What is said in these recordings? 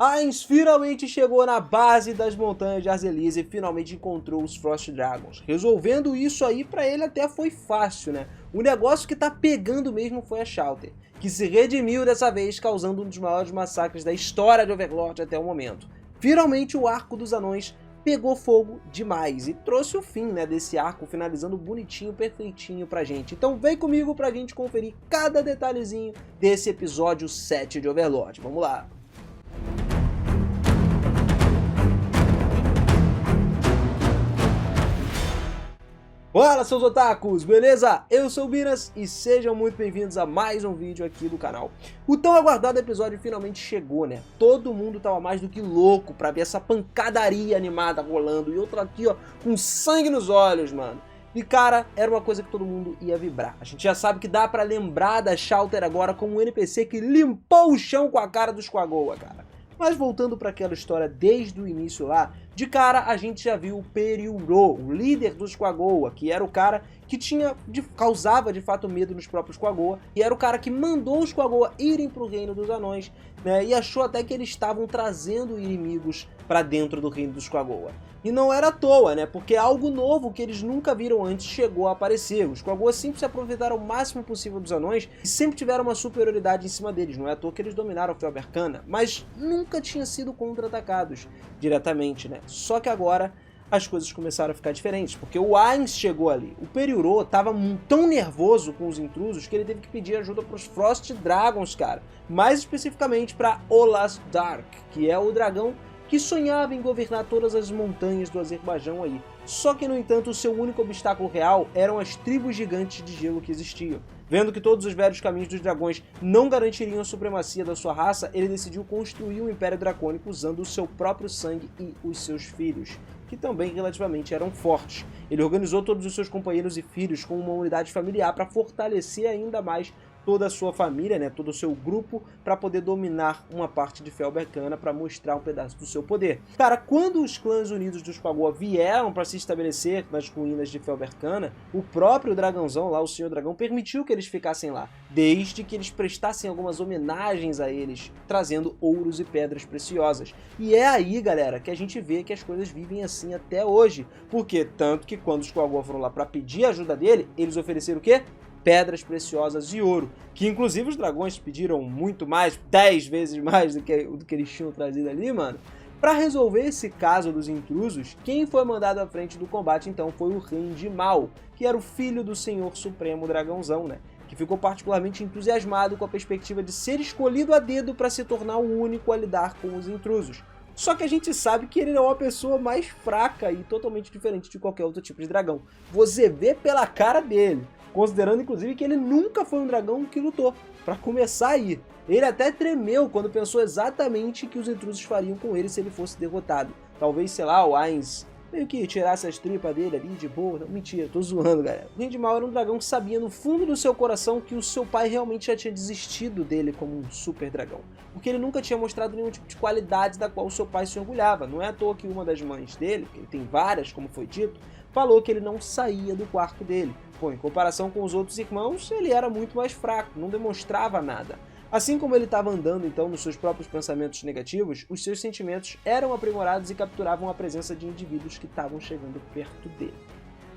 Ainz finalmente chegou na base das montanhas de Arzelis e finalmente encontrou os Frost Dragons. Resolvendo isso aí pra ele até foi fácil, né? O negócio que tá pegando mesmo foi a Shallter, que se redimiu dessa vez, causando um dos maiores massacres da história de Overlord até o momento. Finalmente o arco dos anões pegou fogo demais e trouxe o fim, né, desse arco, finalizando bonitinho, perfeitinho pra gente. Então vem comigo pra gente conferir cada detalhezinho desse episódio 7 de Overlord. Vamos lá! Fala, seus otakus, beleza? Eu sou o Binas e sejam muito bem-vindos a mais um vídeo aqui do canal. O tão aguardado episódio finalmente chegou, né? Todo mundo tava mais do que louco pra ver essa pancadaria animada rolando e outra aqui, ó, com sangue nos olhos, mano. E cara, era uma coisa que todo mundo ia vibrar. A gente já sabe que dá pra lembrar da Shallter agora como um NPC que limpou o chão com a cara dos Squagoa, cara. Mas voltando para aquela história desde o início lá, de cara a gente já viu o Periuro, o líder dos Squagoa, que era o cara que causava de fato medo nos próprios Squagoa, e era o cara que mandou os Squagoa irem para o reino dos anões, né, e achou até que eles estavam trazendo inimigos para dentro do reino dos Squagoa. E não era à toa, né, porque algo novo que eles nunca viram antes chegou a aparecer. Os Squagoa sempre se aproveitaram o máximo possível dos anões e sempre tiveram uma superioridade em cima deles. Não é à toa que eles dominaram Felberkana, mas nunca tinham sido contra-atacados diretamente, né. Só que agora as coisas começaram a ficar diferentes, porque o Ainz chegou ali. O Periuro tava tão nervoso com os intrusos que ele teve que pedir ajuda para os Frost Dragons, cara. Mais especificamente para Olas Dark, que é o dragão que sonhava em governar todas as montanhas do Azerbaijão aí. Só que, no entanto, o seu único obstáculo real eram as tribos gigantes de gelo que existiam. Vendo que todos os velhos caminhos dos dragões não garantiriam a supremacia da sua raça, ele decidiu construir um império dracônico usando o seu próprio sangue e os seus filhos, que também relativamente eram fortes. Ele organizou todos os seus companheiros e filhos com uma unidade familiar para fortalecer ainda mais toda a sua família, né, todo o seu grupo, para poder dominar uma parte de Felberkana, para mostrar um pedaço do seu poder. Cara, quando os clãs unidos dos Squagoa vieram para se estabelecer nas ruínas de Felberkana, o próprio dragãozão lá, o Senhor Dragão, permitiu que eles ficassem lá, desde que eles prestassem algumas homenagens a eles, trazendo ouros e pedras preciosas. E é aí, galera, que a gente vê que as coisas vivem assim até hoje. Porque tanto que quando os Squagoa foram lá para pedir a ajuda dele, eles ofereceram o quê? Pedras preciosas e ouro, que inclusive os dragões pediram muito mais, 10 vezes mais do que eles tinham trazido ali, mano. Para resolver esse caso dos intrusos, quem foi mandado à frente do combate então foi o Rendimal, que era o filho do Senhor Supremo Dragãozão, né? Que ficou particularmente entusiasmado com a perspectiva de ser escolhido a dedo para se tornar o único a lidar com os intrusos. Só que a gente sabe que ele é uma pessoa mais fraca e totalmente diferente de qualquer outro tipo de dragão. Você vê pela cara dele. Considerando, inclusive, que ele nunca foi um dragão que lutou, pra começar aí. Ele até tremeu quando pensou exatamente o que os intrusos fariam com ele se ele fosse derrotado. Talvez, sei lá, o Ainz meio que tirasse as tripas dele ali de boa. Não, mentira, tô zoando, galera. O Rendimal era um dragão que sabia no fundo do seu coração que o seu pai realmente já tinha desistido dele como um super dragão. Porque ele nunca tinha mostrado nenhum tipo de qualidade da qual o seu pai se orgulhava. Não é à toa que uma das mães dele, que ele tem várias, como foi dito, falou que ele não saía do quarto dele. Pô, em comparação com os outros irmãos, ele era muito mais fraco, não demonstrava nada. Assim como ele estava andando então nos seus próprios pensamentos negativos, os seus sentimentos eram aprimorados e capturavam a presença de indivíduos que estavam chegando perto dele.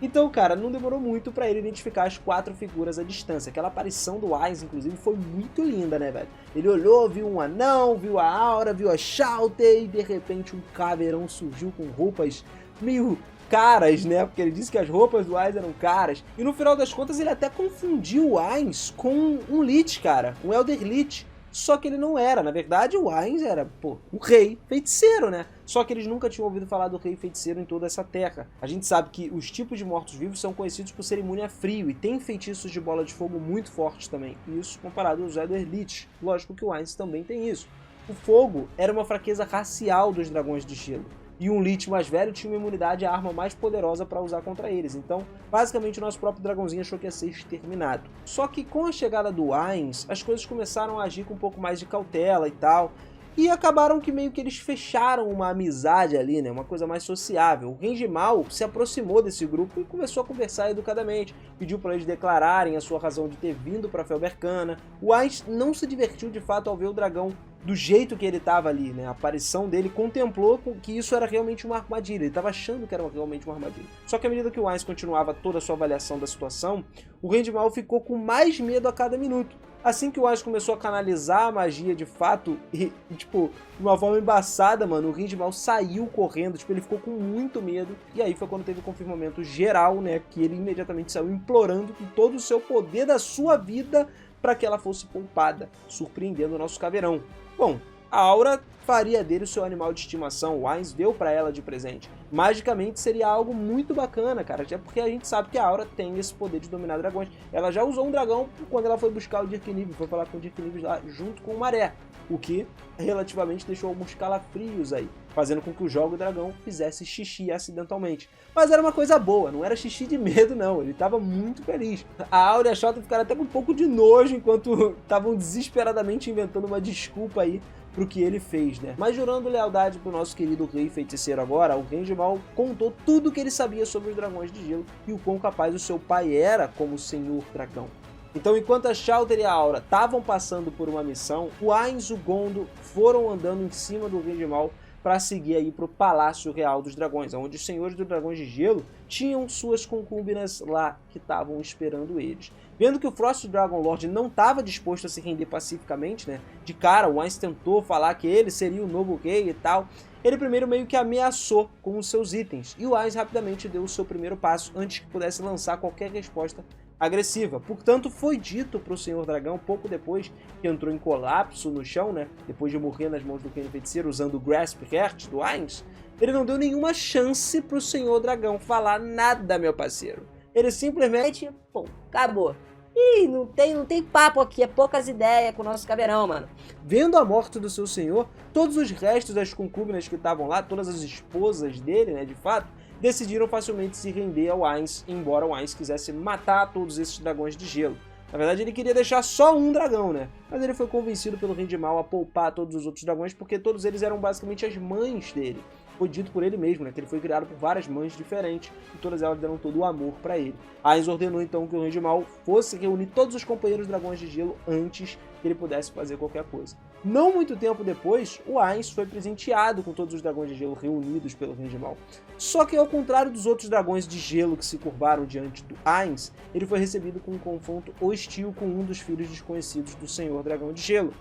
Então, cara, não demorou muito para ele identificar as 4 figuras à distância. Aquela aparição do Ainz, inclusive, foi muito linda, né, velho? Ele olhou, viu um anão, viu a Aura, viu a Shallter e de repente um caveirão surgiu com roupas meio caras, né? Porque ele disse que as roupas do Ainz eram caras. E no final das contas ele até confundiu o Ainz com um Lich, cara. Um Elder Lich. Só que ele não era. Na verdade, o Ainz era, pô, um rei feiticeiro, né? Só que eles nunca tinham ouvido falar do rei feiticeiro em toda essa terra. A gente sabe que os tipos de mortos-vivos são conhecidos por serem imune a frio e tem feitiços de bola de fogo muito fortes também. Isso comparado aos Elder Lich. Lógico que o Ainz também tem isso. O fogo era uma fraqueza racial dos dragões de gelo. E um Lich mais velho tinha uma imunidade à arma mais poderosa para usar contra eles. Então, basicamente, o nosso próprio dragãozinho achou que ia ser exterminado. Só que com a chegada do Ainz, as coisas começaram a agir com um pouco mais de cautela e tal. E acabaram que meio que eles fecharam uma amizade ali, né? Uma coisa mais sociável. O Rendimal se aproximou desse grupo e começou a conversar educadamente. Pediu para eles declararem a sua razão de ter vindo para Felberkana. O Ainz não se divertiu de fato ao ver o dragão do jeito que ele estava ali, né? A aparição dele contemplou que isso era realmente uma armadilha. Ele estava achando que era realmente uma armadilha. Só que à medida que o Ainz continuava toda a sua avaliação da situação, o Rei de Mal ficou com mais medo a cada minuto. Assim que o Ainz começou a canalizar a magia de fato, e, tipo, de uma forma embaçada, mano, o Rei de Mal saiu correndo, tipo, ele ficou com muito medo. E aí foi quando teve o confirmamento geral, né? Que ele imediatamente saiu implorando com todo o seu poder da sua vida para que ela fosse poupada, surpreendendo o nosso caveirão. Bom, a Aura faria dele o seu animal de estimação, o Ainz deu para ela de presente. Magicamente seria algo muito bacana, cara, até porque a gente sabe que a Aura tem esse poder de dominar dragões. Ela já usou um dragão quando ela foi buscar o Dirkniv, foi falar com o Dirkniv lá junto com o Maré, o que relativamente deixou alguns calafrios aí, fazendo com que o Jogo Dragão fizesse xixi acidentalmente. Mas era uma coisa boa, não era xixi de medo não, ele estava muito feliz. A Aura e a Shota ficaram até com um pouco de nojo enquanto estavam desesperadamente inventando uma desculpa aí pro que ele fez, né? Mas jurando lealdade pro nosso querido Rei Feiticeiro agora, o Rei de Mal contou tudo o que ele sabia sobre os dragões de gelo e o quão capaz o seu pai era como Senhor Dragão. Então, enquanto a Shawter e a Aura estavam passando por uma missão, o Ainz e o Gondo foram andando em cima do Rei de Mal para seguir aí para o Palácio Real dos Dragões, onde os Senhores dos Dragões de Gelo tinham suas concúbinas lá que estavam esperando eles. Vendo que o Frost Dragon Lord não estava disposto a se render pacificamente, né? De cara, o Ainz tentou falar que ele seria o novo rei e tal. Ele primeiro meio que ameaçou com os seus itens, e o Ainz rapidamente deu o seu primeiro passo antes que pudesse lançar qualquer resposta agressiva. Portanto, foi dito para o Senhor Dragão, pouco depois que entrou em colapso no chão, né? Depois de morrer nas mãos do Reino Feiticeiro usando o Grasp Heart do Ainz, ele não deu nenhuma chance para o Senhor Dragão falar nada, meu parceiro. Ele simplesmente, pô, acabou. Ih, não tem papo aqui, é poucas ideias com o nosso caveirão, mano. Vendo a morte do seu senhor, todos os restos das concúbinas que estavam lá, todas as esposas dele, né, de fato, decidiram facilmente se render ao Ainz, embora o Ainz quisesse matar todos esses dragões de gelo. Na verdade, ele queria deixar só um dragão, né? Mas ele foi convencido pelo Rei de Mal a poupar todos os outros dragões, porque todos eles eram basicamente as mães dele. Foi dito por ele mesmo, né, que ele foi criado por várias mães diferentes e todas elas deram todo o amor para ele. Ainz ordenou então que o Rei de Mal fosse reunir todos os companheiros dragões de gelo antes que ele pudesse fazer qualquer coisa. Não muito tempo depois, o Ainz foi presenteado com todos os dragões de gelo reunidos pelo Rei de Mal. Só que ao contrário dos outros dragões de gelo que se curvaram diante do Ainz, ele foi recebido com um confronto hostil com um dos filhos desconhecidos do Senhor Dragão de Gelo.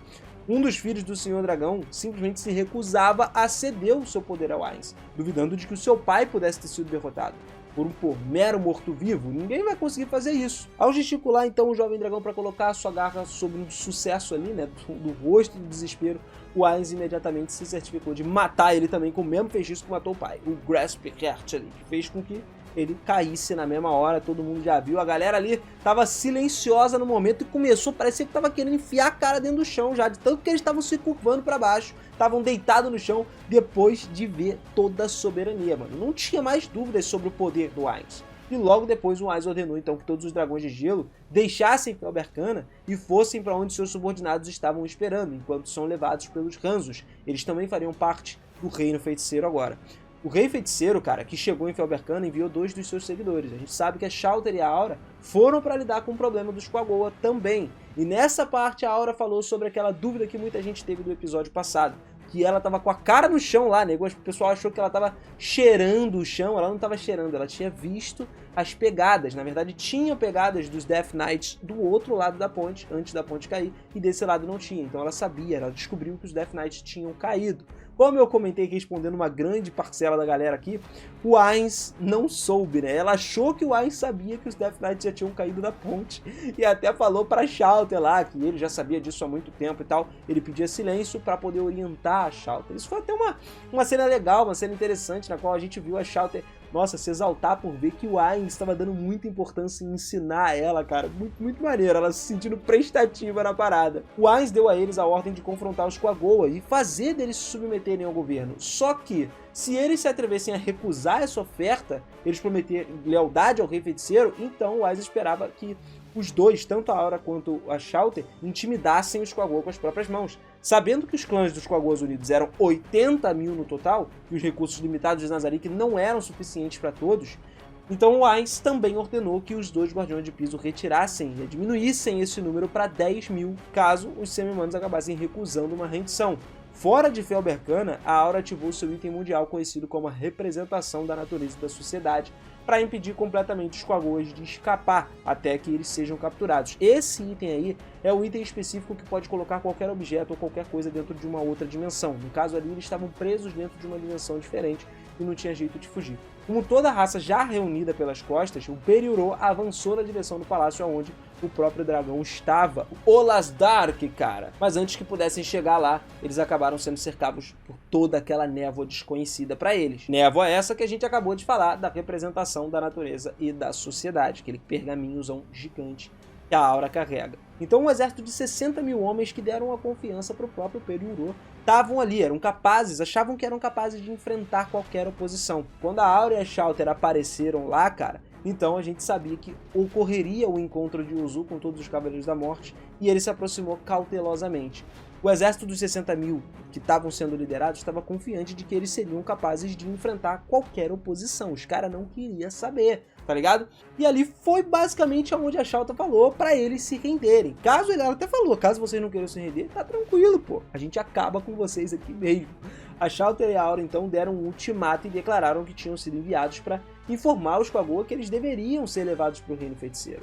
Um dos filhos do Senhor Dragão simplesmente se recusava a ceder o seu poder ao Ainz, duvidando de que o seu pai pudesse ter sido derrotado. Por um mero morto-vivo, ninguém vai conseguir fazer isso. Ao gesticular então o jovem dragão para colocar a sua garra sobre um sucesso ali, né, do rosto do desespero, o Ainz imediatamente se certificou de matar ele também com o mesmo feitiço que matou o pai, o Grasp Heart ali, que fez com que ele caísse na mesma hora, todo mundo já viu. A galera ali tava silenciosa no momento e começou, parecia que tava querendo enfiar a cara dentro do chão já, de tanto que eles estavam se curvando para baixo, estavam deitados no chão depois de ver toda a soberania, mano. Não tinha mais dúvidas sobre o poder do Ainz. E logo depois o Ainz ordenou então que todos os dragões de gelo deixassem Felbercana e fossem para onde seus subordinados estavam esperando, enquanto são levados pelos Ranzos. Eles também fariam parte do Reino Feiticeiro agora. O Rei Feiticeiro, cara, que chegou em Felbercana, enviou 2 dos seus seguidores. A gente sabe que a Shawter e a Aura foram para lidar com o problema dos Quagoa também. E nessa parte a Aura falou sobre aquela dúvida que muita gente teve do episódio passado, que ela tava com a cara no chão lá, né? O pessoal achou que ela tava cheirando o chão, ela não tava cheirando, ela tinha visto as pegadas. Na verdade, tinham pegadas dos Death Knights do outro lado da ponte, antes da ponte cair, e desse lado não tinha. Então ela sabia, ela descobriu que os Death Knights tinham caído. Como eu comentei respondendo uma grande parcela da galera aqui, o Ainz não soube, né? Ela achou que o Ainz sabia que os Death Knights já tinham caído da ponte e até falou pra Shawter lá, que ele já sabia disso há muito tempo e tal. Ele pedia silêncio para poder orientar a Shawter. Isso foi até uma cena legal, uma cena interessante, na qual a gente viu a Shawter, nossa, se exaltar por ver que o Ainz estava dando muita importância em ensinar ela, cara. Muito maneiro, ela se sentindo prestativa na parada. O Ainz deu a eles a ordem de confrontar os Quagoa e fazer deles se submeterem ao governo. Só que, se eles se atrevessem a recusar essa oferta, eles prometerem lealdade ao Rei Feiticeiro, então o Ainz esperava que os dois, tanto a Aura quanto a Shawter, intimidassem os Quagoa com as próprias mãos. Sabendo que os clãs dos Quagoas Unidos eram 80 mil no total, e os recursos limitados de Nazarick não eram suficientes para todos, Então o Ainz também ordenou que os 2 Guardiões de Piso retirassem e diminuíssem esse número para 10 mil, caso os semi-humanos acabassem recusando uma rendição. Fora de Felbercana, a Aura ativou seu item mundial conhecido como a representação da natureza da sociedade, para impedir completamente os Quagoas de escapar até que eles sejam capturados. Esse item aí é o item específico que pode colocar qualquer objeto ou qualquer coisa dentro de uma outra dimensão. No caso ali, eles estavam presos dentro de uma dimensão diferente e não tinha jeito de fugir. Como toda a raça já reunida pelas costas, o Periurô avançou na direção do palácio onde o próprio dragão estava, o Olasdark, cara. Mas antes que pudessem chegar lá, eles acabaram sendo cercados por toda aquela névoa desconhecida para eles. Névoa essa que a gente acabou de falar da representação da natureza e da sociedade, aquele pergaminhozão gigante que a Aura carrega. Então um exército de 60 mil homens que deram a confiança para o próprio Periurô estavam ali, eram capazes, achavam que eram capazes de enfrentar qualquer oposição. Quando a Aura e a Shallter apareceram lá, cara, então a gente sabia que ocorreria o encontro de Uzu com todos os Cavaleiros da Morte e ele se aproximou cautelosamente. O exército dos 60 mil que estavam sendo liderados estava confiante de que eles seriam capazes de enfrentar qualquer oposição. Os caras não queriam saber, tá ligado? E ali foi basicamente onde a Shallter falou pra eles se renderem. Ela até falou, caso vocês não queiram se render, tá tranquilo, pô. A gente acaba com vocês aqui mesmo. A Shallter e a Aura então deram um ultimato e declararam que tinham sido enviados para informar os Quagoa que eles deveriam ser levados pro Reino Feiticeiro.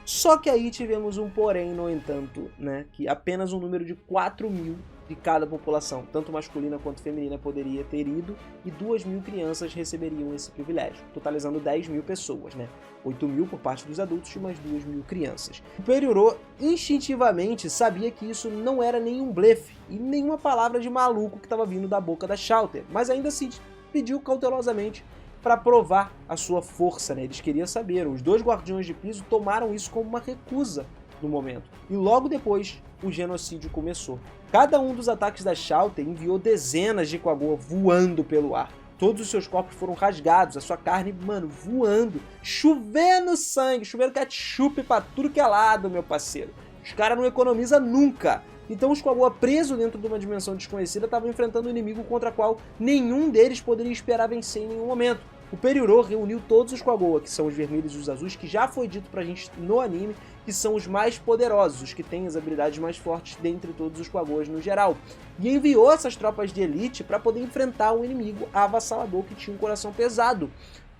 Só que aí tivemos um porém, no entanto, né, que apenas um número de 4 mil de cada população, tanto masculina quanto feminina, poderia ter ido, e 2 mil crianças receberiam esse privilégio, totalizando 10 mil pessoas, né? 8 mil por parte dos adultos e mais 2 mil crianças. O Periurô instintivamente sabia que isso não era nenhum blefe e nenhuma palavra de maluco que estava vindo da boca da Shallter, mas ainda assim pediu cautelosamente para provar a sua força, né? Eles queriam saber. Os 2 Guardiões de Piso tomaram isso como uma recusa no momento. E logo depois, o genocídio começou. Cada um dos ataques da Shallter enviou dezenas de Quagoa voando pelo ar. Todos os seus corpos foram rasgados, a sua carne, mano, voando, chovendo sangue, chovendo ketchup pra tudo que é lado, meu parceiro. Os caras não economizam nunca. Então os Quagoa presos dentro de uma dimensão desconhecida estavam enfrentando um inimigo contra o qual nenhum deles poderia esperar vencer em nenhum momento. O Periurô reuniu todos os Quagoa, que são os vermelhos e os azuis, que já foi dito pra gente no anime, que são os mais poderosos, os que têm as habilidades mais fortes dentre todos os Quagoas no geral. E enviou essas tropas de elite para poder enfrentar um inimigo avassalador que tinha um coração pesado.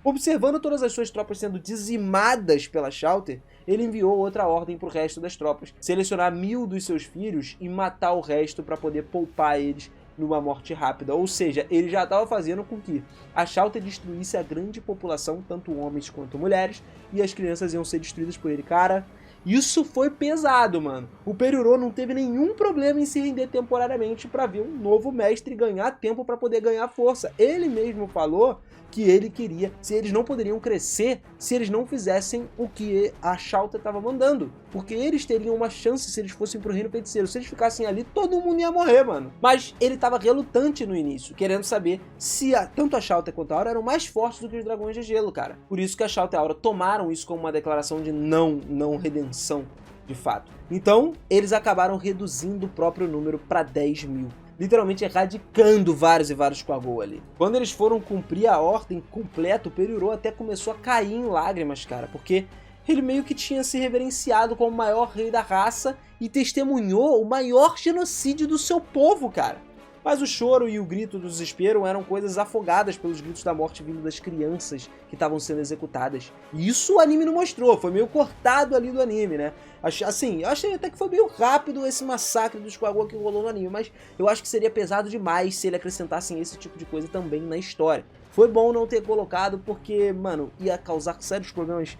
Observando todas as suas tropas sendo dizimadas pela Shallter, ele enviou outra ordem para o resto das tropas, selecionar 1000 dos seus filhos e matar o resto para poder poupar eles numa morte rápida. Ou seja, ele já estava fazendo com que a Shallter destruísse a grande população, tanto homens quanto mulheres, e as crianças iam ser destruídas por ele. Cara, isso foi pesado, mano. O Periurô não teve nenhum problema em se render temporariamente para ver um novo mestre ganhar tempo para poder ganhar força. Ele mesmo falou que ele queria, se eles não poderiam crescer, se eles não fizessem o que a Shallter estava mandando. Porque eles teriam uma chance se eles fossem pro Reino Feiticeiro. Se eles ficassem ali, todo mundo ia morrer, mano. Mas ele estava relutante no início, querendo saber se tanto a Shallter quanto a Aura eram mais fortes do que os Dragões de Gelo, cara. Por isso que a Shallter e a Aura tomaram isso como uma declaração de não redenção, de fato. Então, eles acabaram reduzindo o próprio número para 10 mil. Literalmente erradicando vários e vários Quagoa ali. Quando eles foram cumprir a ordem completa, o Periurô até começou a cair em lágrimas, cara, porque ele meio que tinha se reverenciado como o maior rei da raça e testemunhou o maior genocídio do seu povo, cara. Mas o choro e o grito do desespero eram coisas afogadas pelos gritos da morte vindo das crianças que estavam sendo executadas. E isso o anime não mostrou, foi meio cortado ali do anime, né? Assim, eu achei até que foi meio rápido esse massacre dos Quagoa que rolou no anime, mas eu acho que seria pesado demais se ele acrescentassem esse tipo de coisa também na história. Foi bom não ter colocado porque, mano, ia causar sérios problemas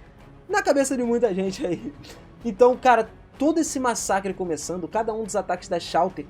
na cabeça de muita gente aí. Então, cara, todo esse massacre começando, cada um dos ataques da Shallter,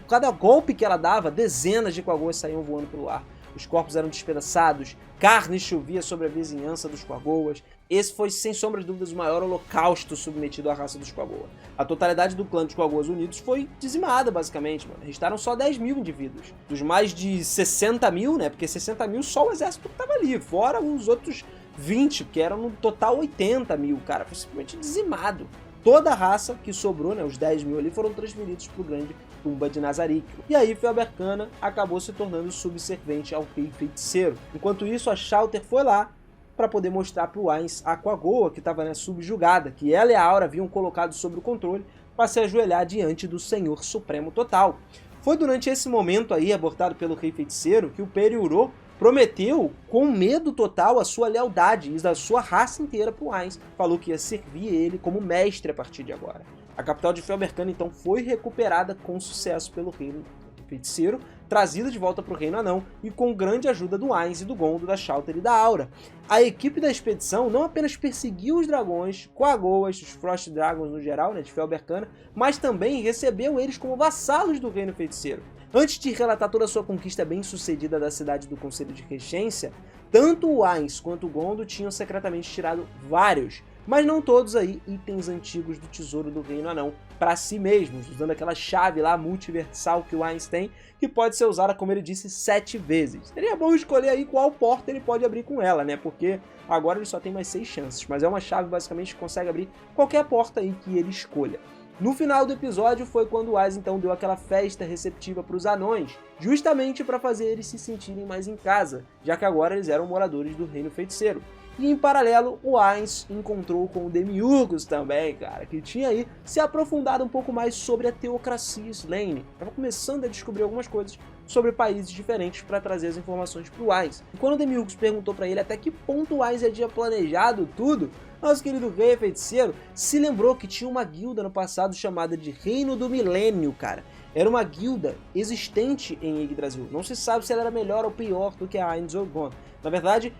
cada golpe que ela dava, dezenas de Quagoas saíam voando pelo ar. Os corpos eram despedaçados, carne chovia sobre a vizinhança dos Quagoas. Esse foi, sem sombra de dúvidas, o maior holocausto submetido à raça dos Quagoa. A totalidade do clã dos Quagoas Unidos foi dizimada, basicamente, mano. Restaram só 10 mil indivíduos. Dos mais de 60 mil, né? Porque 60 mil só o exército que tava ali, fora os outros 20, que eram no total 80 mil, cara. Foi simplesmente dizimado. Toda a raça que sobrou, né, os 10 mil ali, foram transferidos para o grande tumba de Nazarick. E aí Felbercana acabou se tornando subserviente ao rei feiticeiro. Enquanto isso, a Shallter foi lá para poder mostrar para o Ainz a Aquagoa, que estava, né, subjugada, que ela e a Aura haviam colocado sob o controle para se ajoelhar diante do Senhor Supremo Total. Foi durante esse momento aí, abortado pelo Rei Feiticeiro, que o Periurô prometeu, com medo total, a sua lealdade e da sua raça inteira para o Ainz. Falou que ia servir ele como mestre a partir de agora. A capital de Felberkana, então, foi recuperada com sucesso pelo Reino Feiticeiro, trazida de volta para o Reino Anão e com grande ajuda do Ainz e do Gondo, da Shallter e da Aura. A equipe da expedição não apenas perseguiu os dragões, Coagoas, os Frost Dragons no geral, né, de Felberkana, mas também recebeu eles como vassalos do Reino Feiticeiro. Antes de relatar toda a sua conquista bem-sucedida da cidade do Conselho de Regência, tanto o Ainz quanto o Gondo tinham secretamente tirado vários, mas não todos aí, itens antigos do tesouro do Reino Anão para si mesmos, usando aquela chave lá multiversal que o Ainz tem, que pode ser usada, como ele disse, 7 vezes. Seria bom escolher aí qual porta ele pode abrir com ela, né? Porque agora ele só tem mais 6 chances, mas é uma chave basicamente que consegue abrir qualquer porta aí que ele escolha. No final do episódio foi quando o Ainz então deu aquela festa receptiva para os anões, justamente para fazer eles se sentirem mais em casa, já que agora eles eram moradores do Reino Feiticeiro. E em paralelo, o Ainz encontrou com o Demiurgos também, cara, que tinha aí se aprofundado um pouco mais sobre a teocracia Slaane. Estava começando a descobrir algumas coisas sobre países diferentes para trazer as informações para o Ainz. E quando o Demiurgos perguntou para ele até que ponto o Ainz já tinha planejado tudo, nosso querido Rei Feiticeiro se lembrou que tinha uma guilda no passado chamada de Reino do Milênio, cara. Era uma guilda existente em Yggdrasil. Não se sabe se ela era melhor ou pior do que a Ainz ou Gond. Na verdade,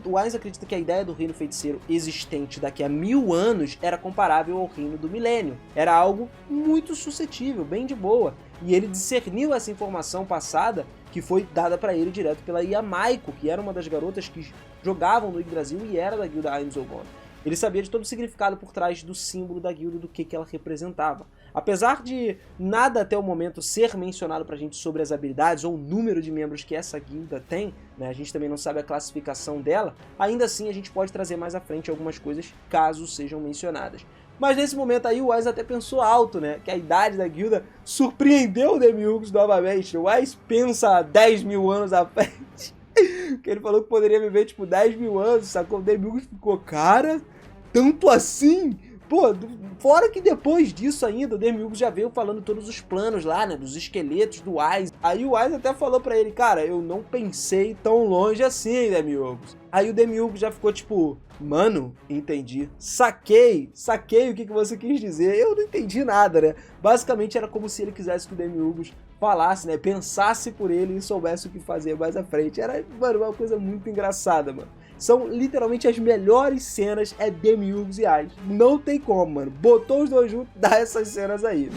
o Ainz acredita que a ideia do Reino Feiticeiro existente daqui a 1000 anos era comparável ao Reino do Milênio. Era algo muito suscetível, bem de boa. E ele discerniu essa informação passada que foi dada para ele direto pela Yamaiko, que era uma das garotas que jogavam no Yggdrasil e era da guilda Ainz ou Gond. Ele sabia de todo o significado por trás do símbolo da guilda, do que ela representava. Apesar de nada até o momento ser mencionado pra gente sobre as habilidades ou o número de membros que essa guilda tem, né, a gente também não sabe a classificação dela, ainda assim a gente pode trazer mais à frente algumas coisas caso sejam mencionadas. Mas nesse momento aí o Ainz até pensou alto, né, que a idade da guilda surpreendeu o Demiurgos novamente. O Ainz pensa 10 mil anos à frente. Que ele falou que poderia viver tipo 10 mil anos, sacou? O Demiurgos ficou, cara, tanto assim? Pô, fora que depois disso ainda, o Demiurgos já veio falando todos os planos lá, né, dos esqueletos do Ainz. Aí o Ainz até falou pra ele, cara, eu não pensei tão longe assim, Demiurgos. Aí o Demiurgos já ficou tipo, mano, entendi. Saquei o que você quis dizer. Eu não entendi nada, né? Basicamente era como se ele quisesse que o Demiurgos falasse, né, pensasse por ele e soubesse o que fazer mais à frente. Era, mano, uma coisa muito engraçada, mano. São literalmente as melhores cenas, é Demiurgos e Ainz. Não tem como, mano. Botou os dois juntos, dá essas cenas aí.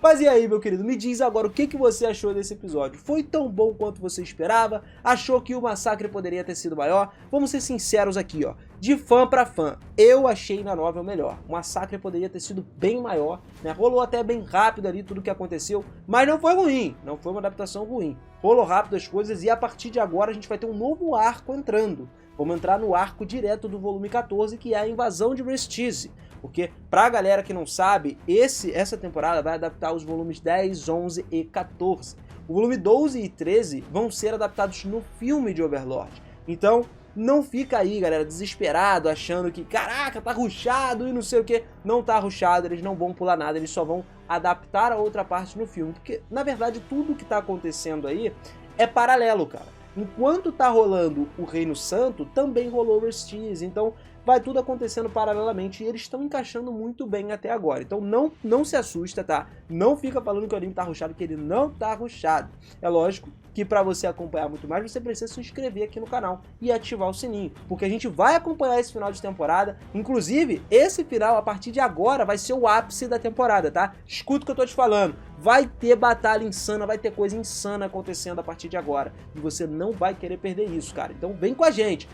Mas e aí, meu querido, me diz agora o que você achou desse episódio. Foi tão bom quanto você esperava? Achou que o massacre poderia ter sido maior? Vamos ser sinceros aqui, ó. De fã pra fã, eu achei na novel melhor. O massacre poderia ter sido bem maior, né? Rolou até bem rápido ali tudo que aconteceu, mas não foi ruim, não foi uma adaptação ruim. Rolou rápido as coisas e a partir de agora a gente vai ter um novo arco entrando. Vamos entrar no arco direto do volume 14, que é a invasão de Restize. Porque, pra galera que não sabe, essa temporada vai adaptar os volumes 10, 11 e 14. O volume 12 e 13 vão ser adaptados no filme de Overlord. Então, não fica aí, galera, desesperado, achando que, caraca, tá rushado e não sei o que. Não tá rushado, eles não vão pular nada, eles só vão adaptar a outra parte no filme. Porque, na verdade, tudo que tá acontecendo aí é paralelo, cara. Enquanto tá rolando o Reino Santo, também rolou o Restize. Então, vai tudo acontecendo paralelamente e eles estão encaixando muito bem até agora. Então não se assusta, tá? Não fica falando que o anime tá rushado, que ele não tá rushado. É lógico que para você acompanhar muito mais, você precisa se inscrever aqui no canal e ativar o sininho, porque a gente vai acompanhar esse final de temporada. Inclusive, esse final, a partir de agora, vai ser o ápice da temporada, tá? Escuta o que eu tô te falando. Vai ter batalha insana, vai ter coisa insana acontecendo a partir de agora. E você não vai querer perder isso, cara. Então vem com a gente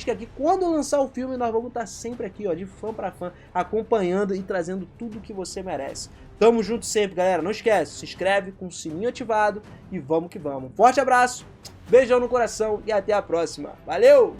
que aqui quando eu lançar o filme, nós vamos estar sempre aqui, ó, de fã pra fã, acompanhando e trazendo tudo que você merece. Tamo junto sempre, galera. Não esquece, se inscreve com o sininho ativado e vamos que vamos. Forte abraço, beijão no coração e até a próxima. Valeu!